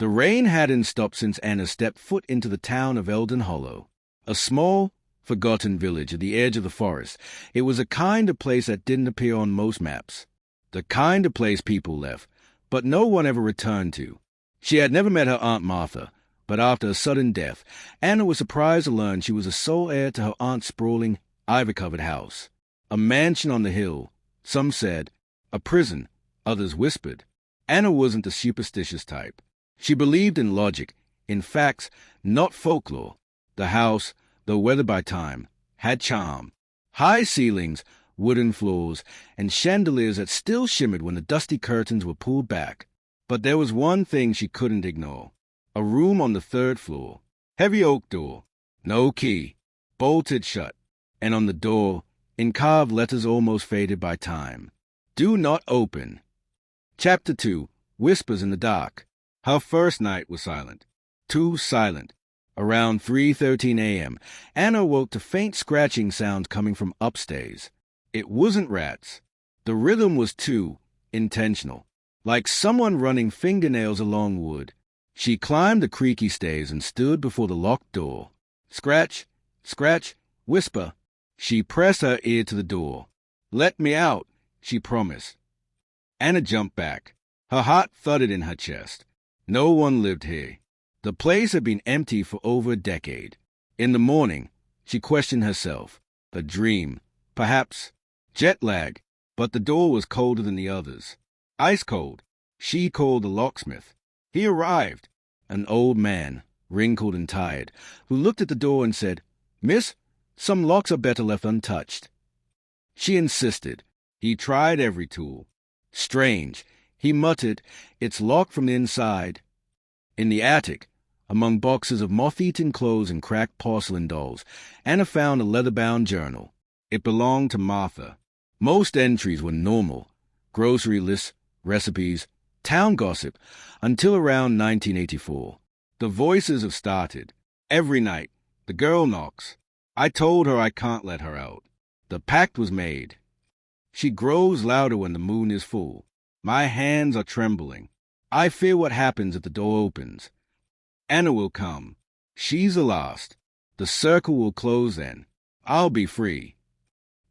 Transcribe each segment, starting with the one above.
The rain hadn't stopped since Anna stepped foot into the town of Eldon Hollow, a small, forgotten village at the edge of the forest. It was a kind of place that didn't appear on most maps, the kind of place people left, but no one ever returned to. She had never met her Aunt Martha, but after a sudden death, Anna was surprised to learn she was the sole heir to her aunt's sprawling, ivy-covered house, a mansion on the hill. Some said a prison, others whispered. Anna wasn't the superstitious type. She believed in logic, in facts, not folklore. The house, though weathered by time, had charm. High ceilings, wooden floors, and chandeliers that still shimmered when the dusty curtains were pulled back. But there was one thing she couldn't ignore. A room on the 3rd floor. Heavy oak door. No key. Bolted shut. And on the door, in carved letters almost faded by time, "Do not open." Chapter 2. Whispers in the Dark. Her first night was silent. Too silent. Around 3:13 a.m., Anna woke to faint scratching sounds coming from upstairs. It wasn't rats. The rhythm was too intentional, like someone running fingernails along wood. She climbed the creaky stairs and stood before the locked door. Scratch, scratch, whisper. She pressed her ear to the door. "Let me out," she promised. Anna jumped back. Her heart thudded in her chest. No one lived here. The place had been empty for over a decade. In the morning, she questioned herself. A dream, perhaps. Jet lag. But the door was colder than the others. Ice cold. She called the locksmith. He arrived, an old man, wrinkled and tired, who looked at the door and said, "Miss, some locks are better left untouched." She insisted. He tried every tool. "Strange," he muttered, "it's locked from the inside." In the attic, among boxes of moth-eaten clothes and cracked porcelain dolls, Anna found a leather-bound journal. It belonged to Martha. Most entries were normal: grocery lists, recipes, town gossip, until around 1984. The voices have started. Every night, the girl knocks. I told her I can't let her out. The pact was made. She grows louder when the moon is full. My hands are trembling. I fear what happens if the door opens. Anna will come. She's the last. The circle will close then. I'll be free.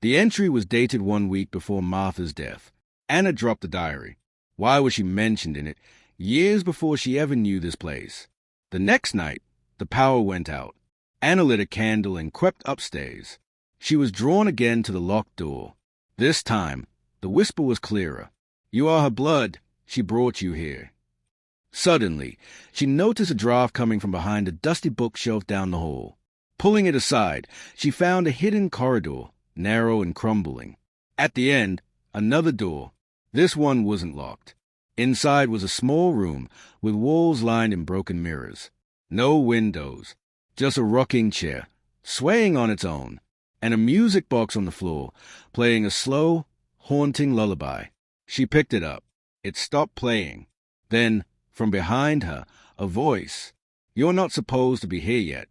The entry was dated 1 week before Martha's death. Anna dropped the diary. Why was she mentioned in it? Years before she ever knew this place. The next night, the power went out. Anna lit a candle and crept upstairs. She was drawn again to the locked door. This time, the whisper was clearer. "You are her blood. She brought you here." Suddenly, she noticed a draft coming from behind a dusty bookshelf down the hall. Pulling it aside, she found a hidden corridor, narrow and crumbling. At the end, another door. This one wasn't locked. Inside was a small room with walls lined in broken mirrors. No windows, just a rocking chair, swaying on its own, and a music box on the floor, playing a slow, haunting lullaby. She picked it up. It stopped playing. Then, from behind her, a voice. "You're not supposed to be here yet."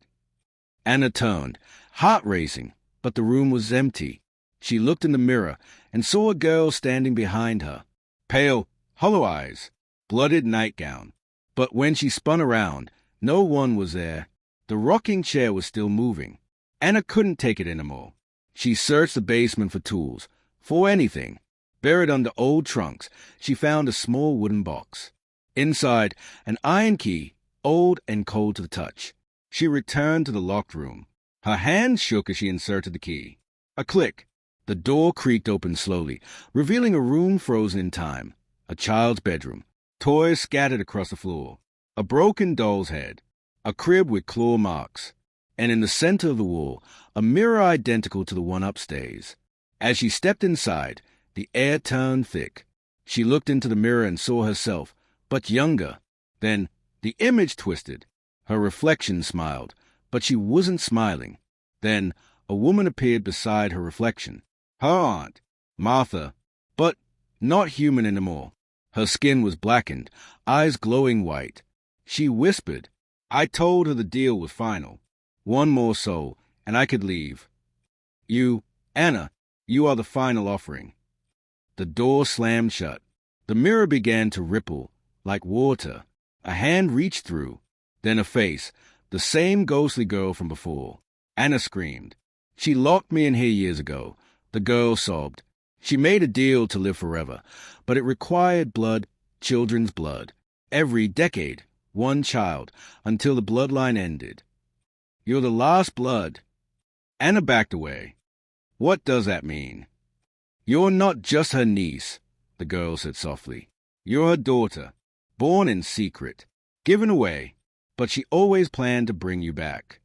Anna turned, heart racing, but the room was empty. She looked in the mirror and saw a girl standing behind her. Pale, hollow eyes, blooded nightgown. But when she spun around, no one was there. The rocking chair was still moving. Anna couldn't take it anymore. She searched the basement for tools, for anything. Buried under old trunks, she found a small wooden box. Inside, an iron key, old and cold to the touch. She returned to the locked room. Her hands shook as she inserted the key. A click. The door creaked open slowly, revealing a room frozen in time. A child's bedroom. Toys scattered across the floor. A broken doll's head. A crib with claw marks. And in the center of the wall, a mirror identical to the one upstairs. As she stepped inside, the air turned thick. She looked into the mirror and saw herself, but younger. Then the image twisted. Her reflection smiled, but she wasn't smiling. Then a woman appeared beside her reflection. Her aunt, Martha, but not human anymore. Her skin was blackened, eyes glowing white. She whispered, "I told her the deal was final. One more soul, and I could leave. You, Anna, you are the final offering." The door slammed shut. The mirror began to ripple, like water. A hand reached through, then a face, the same ghostly girl from before. Anna screamed. She locked me in here years ago. The girl sobbed. She made a deal to live forever, but it required blood, children's blood. Every decade, one child, until the bloodline ended. You're the last blood. Anna backed away. What does that mean? You're not just her niece, the girl said softly. You're her daughter, born in secret, given away, but she always planned to bring you back.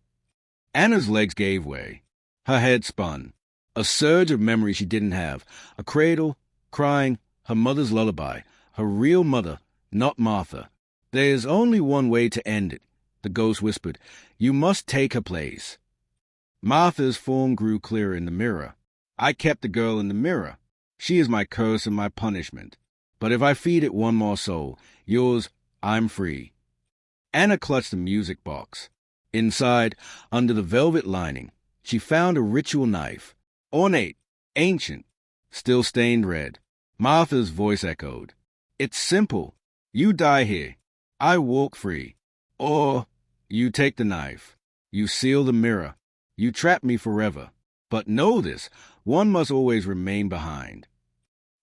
Anna's legs gave way. Her head spun. A surge of memory she didn't have. A cradle, crying, her mother's lullaby, her real mother, not Martha. There's only one way to end it, the ghost whispered. You must take her place. Martha's form grew clearer in the mirror. I kept the girl in the mirror. She is my curse and my punishment. But if I feed it one more soul, yours, I'm free. Anna clutched the music box. Inside, under the velvet lining, she found a ritual knife. Ornate, ancient, still stained red. Martha's voice echoed. It's simple. You die here. I walk free. Or you take the knife. You seal the mirror. You trap me forever. But know this, one must always remain behind.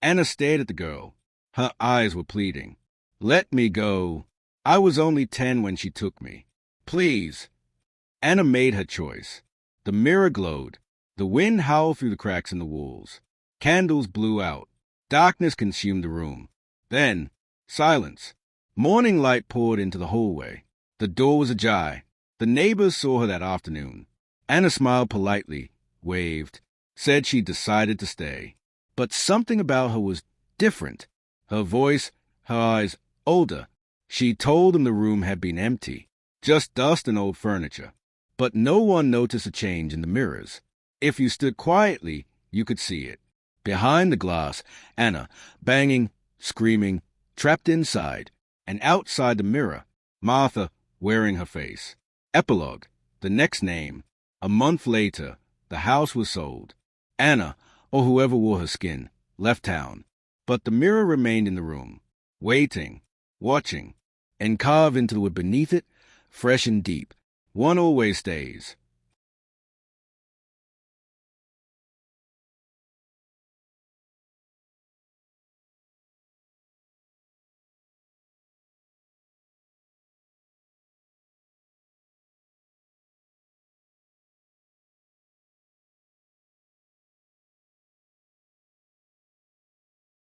Anna stared at the girl. Her eyes were pleading. Let me go. I was only 10 when she took me. Please. Anna made her choice. The mirror glowed. The wind howled through the cracks in the walls. Candles blew out. Darkness consumed the room. Then, silence. Morning light poured into the hallway. The door was ajar. The neighbors saw her that afternoon. Anna smiled politely, waved, said she'd decided to stay. But something about her was different. Her voice, her eyes, older. She told them the room had been empty, just dust and old furniture. But no one noticed a change in the mirrors. If you stood quietly, you could see it. Behind the glass, Anna, banging, screaming, trapped inside, and outside the mirror, Martha, wearing her face. Epilogue, the next name. A month later, the house was sold. Anna, or whoever wore her skin, left town. But the mirror remained in the room, waiting, watching, and carved into the wood beneath it, fresh and deep. One always stays.